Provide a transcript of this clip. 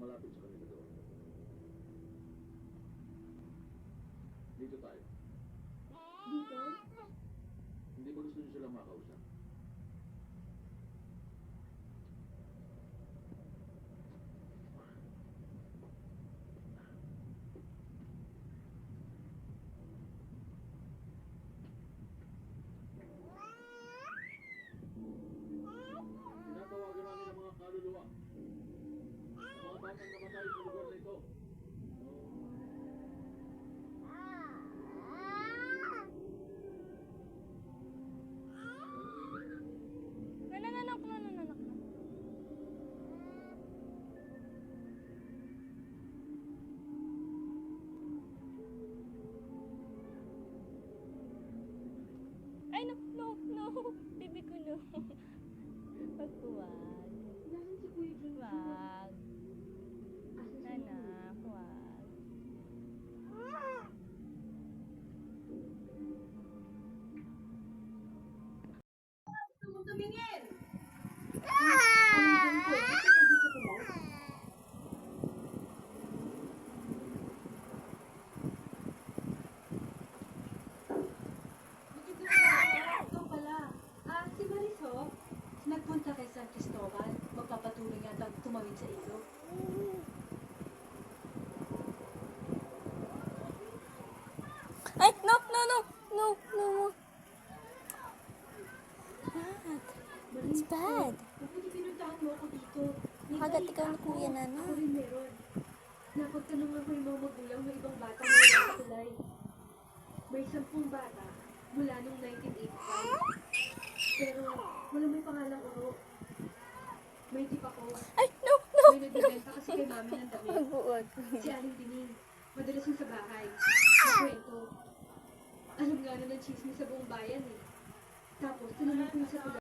malapit sa kanila doon. Dito tayo. Dito? Hindi ba gusto niyo silang makausap? Tinatawagan namin ang mga kaluluwa. Ang mga batang namatay sa lugar na ito. Nanananak na. Ay, no. Baby ko, no. Wag po, wag. Nasaan si Kuya Jun? Wag. Asa si Nanak, wag. Tumingin! Ano ba ito? Gusto ko lang. Ito pala. Si Marisol, nagpunta kay San Cristobal. Magpapatuloy yata tumawid sa ilog. Ay, no. Bad. It's bad. Mabuti pinuntahan mo ako dito. May Kagat balita ikaw ni ako. Kuya Nana. Ako rin meron. Napagtanungan ko yung mga magulang ng ibang bata na wala sa tulay. May 10 bata mula noong 1985. Pero wala may pangalang Uro. May tip ako. Ay, no. May nagbibenta kasi kay mami ng damit. Magbuot. Si Aling Dining. Madalas yun sa bahay. Nakwento. Alam nga na ng chismis sa buong bayan eh. Tapos tinanong ko yun sa tulay.